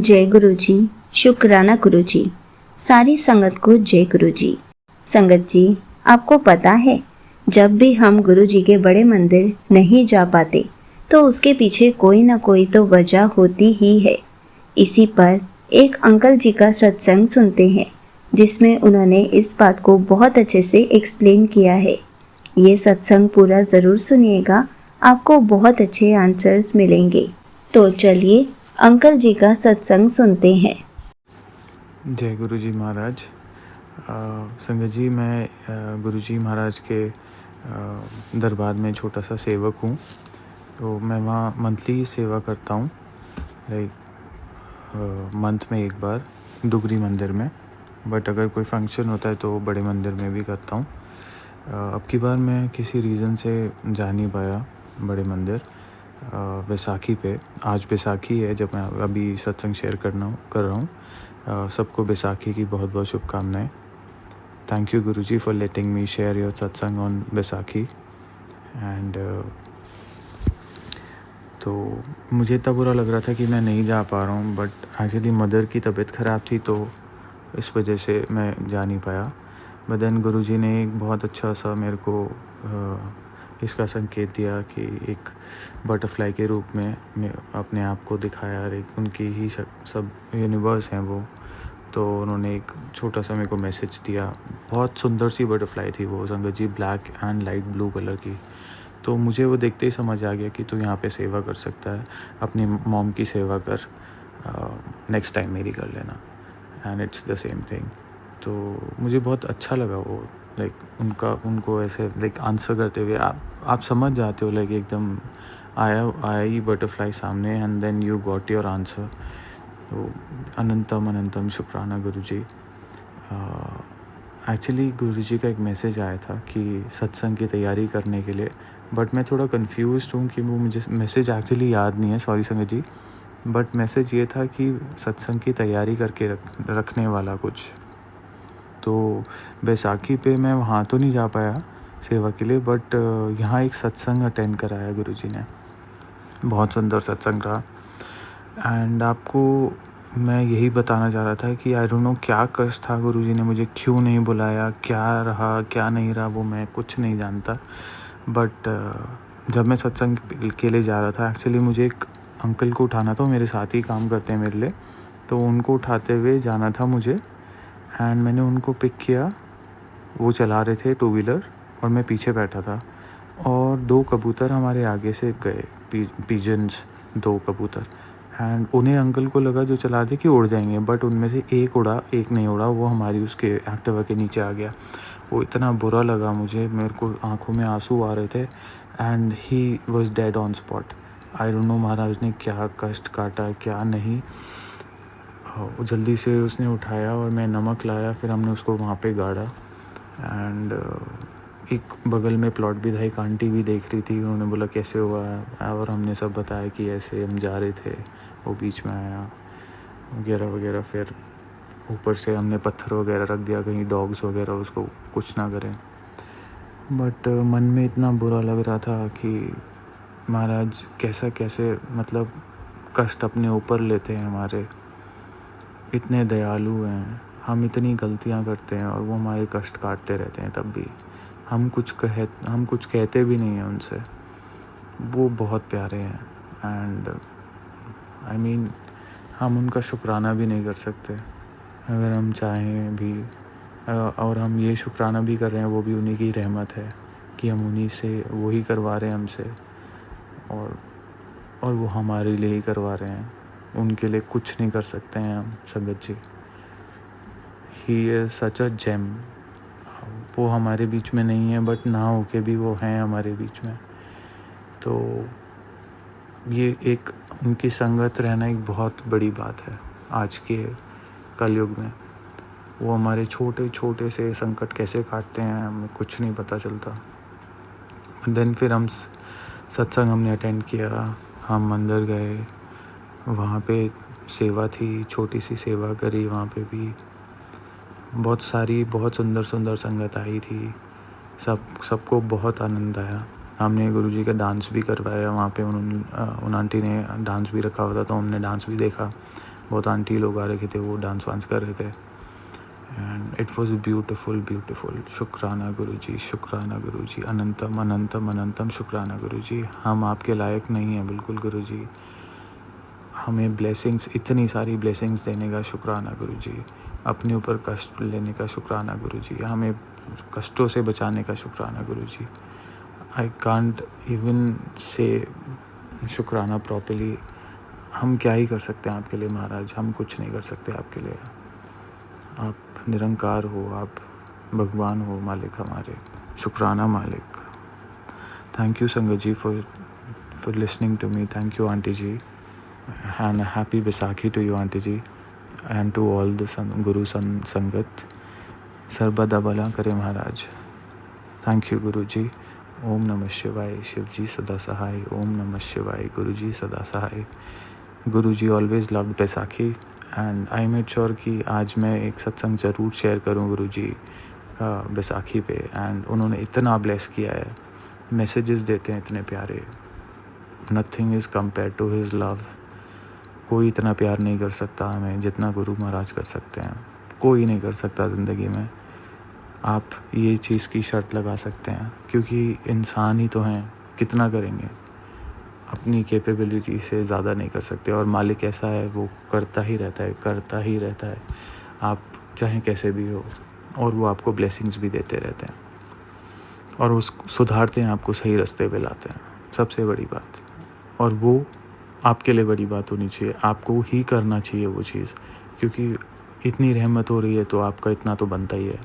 जय गुरु जी, शुक्राना गुरु जी। सारी संगत को जय गुरु जी। संगत जी, आपको पता है, जब भी हम गुरु जी के बड़े मंदिर नहीं जा पाते तो उसके पीछे कोई ना कोई तो वजह होती ही है। इसी पर एक अंकल जी का सत्संग सुनते हैं जिसमें उन्होंने इस बात को बहुत अच्छे से एक्सप्लेन किया है। ये सत्संग पूरा ज़रूर सुनिएगा, आपको बहुत अच्छे आंसर्स मिलेंगे। तो चलिए अंकल जी का सत्संग सुनते हैं। जय गुरु जी महाराज। संगत जी, मैं गुरु जी महाराज के दरबार में छोटा सा सेवक हूँ। तो मैं वहाँ मंथली सेवा करता हूँ, लाइक मंथ में एक बार दुगरी मंदिर में। बट अगर कोई फंक्शन होता है तो बड़े मंदिर में भी करता हूँ। अब की बार मैं किसी रीज़न से जा नहीं पाया बड़े मंदिर बैसाखी पे। आज बैसाखी है जब मैं अभी सत्संग शेयर कर रहा हूँ। सबको बैसाखी की बहुत बहुत शुभकामनाएं। Thank you Guruji for letting me share your सत्संग ऑन बैसाखी। एंड तो मुझे इतना बुरा लग रहा था कि मैं नहीं जा पा रहा हूँ, बट एक्चुअली मदर की तबीयत ख़राब थी तो इस वजह से मैं जा नहीं पाया। बट देन गुरुजी ने एक बहुत अच्छा सा मेरे को इसका संकेत दिया कि एक बटरफ्लाई के रूप में अपने आप को दिखाया। और एक उनकी ही सब यूनिवर्स हैं वो। तो उन्होंने एक छोटा सा मेरे को मैसेज दिया। बहुत सुंदर सी बटरफ्लाई थी वो संगत जी, black and light blue colour की। तो मुझे वो देखते ही समझ आ गया कि तू यहाँ पे सेवा कर सकता है, अपनी मॉम की सेवा कर, नेक्स्ट टाइम मेरी कर लेना। And it's the same thing. तो मुझे बहुत अच्छा लगा वो, लाइक उनको ऐसे लाइक आंसर करते हुए आप समझ जाते हो, लाइक एकदम आया ही बटरफ्लाई सामने and then you got your answer. तो अनंतम शुक्राना गुरुजी। एक्चुअली गुरुजी का एक मैसेज आया था कि सत्संग की तैयारी करने के लिए, बट मैं थोड़ा कंफ्यूज्ड हूँ कि वो मुझे मैसेज एक्चुअली याद नहीं है, सॉरी संगत जी। बट मैसेज ये था कि सत्संग की तैयारी करके रखने वाला कुछ। तो बैसाखी पे मैं वहाँ तो नहीं जा पाया सेवा के लिए, बट यहाँ एक सत्संग अटेंड कराया गुरुजी ने। बहुत सुंदर सत्संग रहा। एंड आपको मैं यही बताना चाह रहा था कि आई डोंट नो क्या कष्ट था, गुरुजी ने मुझे क्यों नहीं बुलाया, क्या रहा क्या नहीं रहा वो मैं कुछ नहीं जानता। बट जब मैं सत्संग के लिए जा रहा था, एक्चुअली मुझे एक अंकल को उठाना था, वो मेरे साथ ही काम करते हैं मेरे लिए। तो उनको उठाते हुए जाना था मुझे। एंड मैंने उनको पिक किया, वो चला रहे थे 2 व्हीलर और मैं पीछे बैठा था। और 2 कबूतर हमारे आगे से गए, पिजन्स 2 कबूतर। एंड उन्हें अंकल को लगा जो चला रहे थे कि उड़ जाएंगे, बट उनमें से एक उड़ा, एक नहीं उड़ा। वो हमारी उसके एक्टिवा के नीचे आ गया। वो इतना बुरा लगा मुझे, मेरे को आंखों में आंसू आ रहे थे। And he was dead on spot. I don't know महाराज ने क्या कष्ट काटा क्या नहीं। जल्दी से उसने उठाया और मैं नमक लाया, फिर हमने उसको वहाँ पे गाड़ा। एंड एक बगल में प्लॉट भी था, एक आंटी भी देख रही थी। उन्होंने बोला कैसे हुआ है, और हमने सब बताया कि ऐसे हम जा रहे थे, वो बीच में आया वगैरह वगैरह। फिर ऊपर से हमने पत्थर वगैरह रख दिया कहीं डॉग्स वगैरह उसको कुछ ना करें। बट मन में इतना बुरा लग रहा था कि महाराज कैसे मतलब कष्ट अपने ऊपर लेते हैं हमारे। इतने दयालु हैं, हम इतनी गलतियां करते हैं और वो हमारे कष्ट काटते रहते हैं। तब भी हम कुछ कहते भी नहीं हैं उनसे। वो बहुत प्यारे हैं। एंड आई मीन हम उनका शुक्राना भी नहीं कर सकते अगर हम चाहें भी। और हम ये शुक्राना भी कर रहे हैं, वो भी उन्हीं की रहमत है कि हम उन्हीं से वही करवा रहे हैं हमसे, और वो हमारे लिए ही करवा रहे हैं। उनके लिए कुछ नहीं कर सकते हैं हम संगत जी। He is such a gem. वो हमारे बीच में नहीं है, बट ना होके भी वो हैं हमारे बीच में। तो ये एक उनकी संगत रहना एक बहुत बड़ी बात है आज के कलयुग में। वो हमारे छोटे छोटे से संकट कैसे काटते हैं हमें कुछ नहीं पता चलता। देन फिर हम सत्संग हमने अटेंड किया, हम मंदिर गए, वहाँ पे सेवा थी, छोटी सी सेवा करी। वहाँ पे भी बहुत सुंदर संगत आई थी। सबको बहुत आनंद आया। हमने गुरुजी का डांस भी करवाया वहाँ पे। उन आंटी ने डांस भी रखा हुआ था तो हमने डांस भी देखा। बहुत आंटी लोग आ रखे थे, वो डांस वांस कर रहे थे and it was beautiful beautiful. शुक्राना गुरुजी, शुक्राना गुरुजी, अनंतम अनंतम अनंतम शुक्राना गुरुजी। हम आपके लायक नहीं हैं बिल्कुल गुरुजी, हमें ब्लेसिंग्स, इतनी सारी ब्लेसिंग्स देने का शुक्राना गुरुजी। अपने ऊपर कष्ट लेने का शुक्राना गुरुजी, हमें कष्टों से बचाने का शुक्राना गुरुजी। आई कांट इवन से शुक्राना प्रॉपर्ली। हम क्या ही कर सकते हैं आपके लिए महाराज, हम कुछ नहीं कर सकते आपके लिए। आप निरंकार हो, आप भगवान हो, मालिक हमारे। शुक्राना मालिक। थैंक यू संगत जी for listening to me. Thank you aunty जी, and a happy Baisakhi to you auntie ji and to all the Guru Sangat. सर्वदा भला करे महाराज। थैंक यू गुरु जी। ओम नमः शिवाय, शिव जी सदा सहाय। ओम नमः शिवाय, गुरु जी सदा सहाय। गुरु जी always loved Baisakhi and I made sure कि आज मैं एक सत्संग ज़रूर शेयर करूं गुरु जी का बैसाखी पे। एंड उन्होंने इतना ब्लेस किया है, मैसेजेस देते हैं इतने प्यारे। Nothing is compare to his love. कोई इतना प्यार नहीं कर सकता हमें जितना गुरु महाराज कर सकते हैं, कोई नहीं कर सकता ज़िंदगी में। आप ये चीज़ की शर्त लगा सकते हैं, क्योंकि इंसान ही तो हैं, कितना करेंगे, अपनी कैपेबिलिटी से ज़्यादा नहीं कर सकते। और मालिक ऐसा है, वो करता ही रहता है, करता ही रहता है, आप चाहे कैसे भी हो। और वो आपको ब्लेसिंग्स भी देते रहते हैं और उस सुधारते हैं, आपको सही रास्ते पे लाते हैं, सबसे बड़ी बात। और वो आपके लिए बड़ी बात होनी चाहिए, आपको ही करना चाहिए वो चीज़, क्योंकि इतनी रहमत हो रही है तो आपका इतना तो बनता ही है।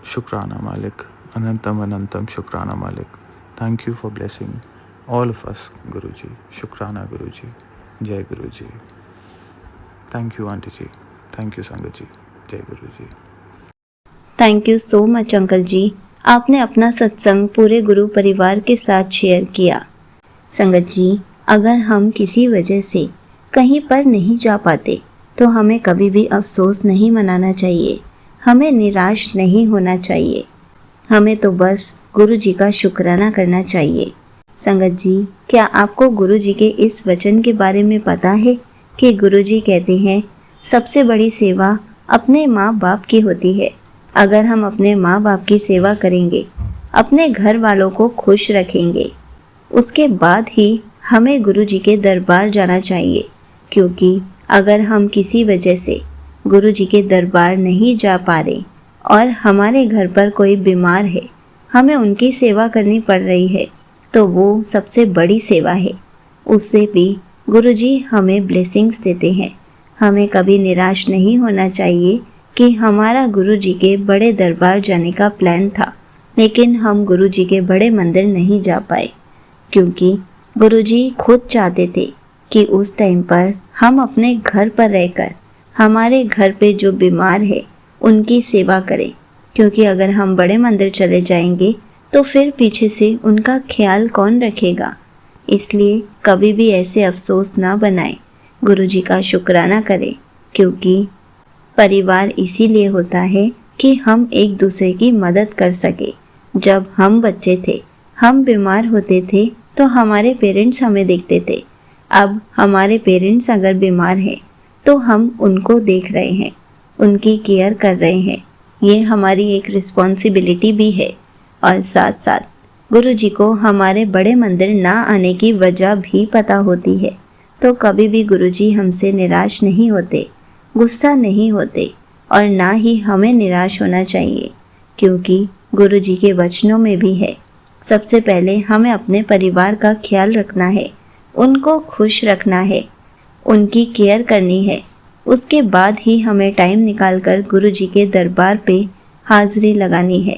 शुक्राना मालिक, अनंतम अनंतम शुक्राना मालिक। Thank you for blessing all of us गुरु जी। शुक्राना गुरु जी, जय गुरु जी। थैंक यू आंटी जी, थैंक यू संगत जी, जय गुरु जी। Thank you so much uncle जी, आपने अपना सत्संग पूरे गुरु परिवार के साथ शेयर किया। संगत जी, अगर हम किसी वजह से कहीं पर नहीं जा पाते तो हमें कभी भी अफसोस नहीं मनाना चाहिए, हमें निराश नहीं होना चाहिए, हमें तो बस गुरु जी का शुक्राना करना चाहिए। संगत जी, क्या आपको गुरु जी के इस वचन के बारे में पता है कि गुरु जी कहते हैं सबसे बड़ी सेवा अपने माँ बाप की होती है। अगर हम अपने माँ बाप की सेवा करेंगे, अपने घर वालों को खुश रखेंगे, उसके बाद ही हमें गुरु जी के दरबार जाना चाहिए। क्योंकि अगर हम किसी वजह से गुरु जी के दरबार नहीं जा पा रहे और हमारे घर पर कोई बीमार है, हमें उनकी सेवा करनी पड़ रही है, तो वो सबसे बड़ी सेवा है। उससे भी गुरु जी हमें ब्लेसिंग्स देते हैं। हमें कभी निराश नहीं होना चाहिए कि हमारा गुरु जी के बड़े दरबार जाने का प्लान था, लेकिन हम गुरु जी के बड़े मंदिर नहीं जा पाए, क्योंकि गुरु जी खुद चाहते थे कि उस टाइम पर हम अपने घर पर रहकर हमारे घर पे जो बीमार है उनकी सेवा करें। क्योंकि अगर हम बड़े मंदिर चले जाएंगे तो फिर पीछे से उनका ख्याल कौन रखेगा। इसलिए कभी भी ऐसे अफसोस ना बनाएं, गुरु जी का शुक्राना करें। क्योंकि परिवार इसीलिए होता है कि हम एक दूसरे की मदद कर सके। जब हम बच्चे थे, हम बीमार होते थे तो हमारे पेरेंट्स हमें देखते थे। अब हमारे पेरेंट्स अगर बीमार हैं तो हम उनको देख रहे हैं, उनकी केयर कर रहे हैं। ये हमारी एक रिस्पॉन्सिबिलिटी भी है। और साथ साथ गुरु जी को हमारे बड़े मंदिर ना आने की वजह भी पता होती है। तो कभी भी गुरु जी हमसे निराश नहीं होते, गुस्सा नहीं होते, और ना ही हमें निराश होना चाहिए। क्योंकि गुरु जी के वचनों में भी है, सबसे पहले हमें अपने परिवार का ख्याल रखना है, उनको खुश रखना है, उनकी केयर करनी है। उसके बाद ही हमें टाइम निकालकर गुरु जी के दरबार पे हाजिरी लगानी है।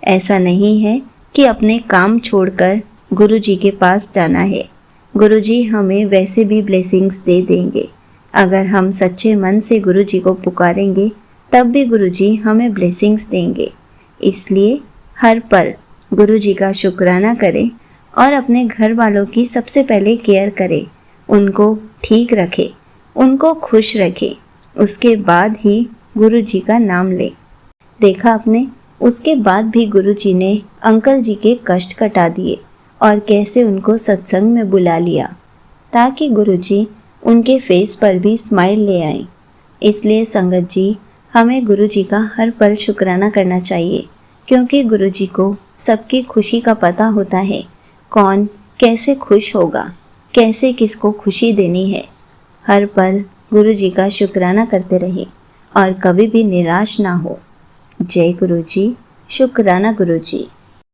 ऐसा नहीं है कि अपने काम छोड़कर गुरु जी के पास जाना है। गुरु जी हमें वैसे भी ब्लेसिंग्स दे देंगे। अगर हम सच्चे मन से गुरु जी को पुकारेंगे तब भी गुरु जी हमें ब्लेसिंग्स देंगे। इसलिए हर पल गुरु जी का शुक्राना करें और अपने घर वालों की सबसे पहले केयर करें, उनको ठीक रखें, उनको खुश रखें। उसके बाद ही गुरु जी का नाम लें। देखा आपने, उसके बाद भी गुरु जी ने अंकल जी के कष्ट कटा दिए और कैसे उनको सत्संग में बुला लिया, ताकि गुरु जी उनके फेस पर भी स्माइल ले आए। इसलिए संगत जी, हमें गुरु जी का हर पल शुक्राना करना चाहिए, क्योंकि गुरु जी को सबकी खुशी का पता होता है। कौन कैसे खुश होगा, कैसे किसको खुशी देनी है। हर पल गुरु जी का शुक्राना करते रहे और कभी भी निराश ना हो। जय गुरु जी। शुक्राना गुरु जी।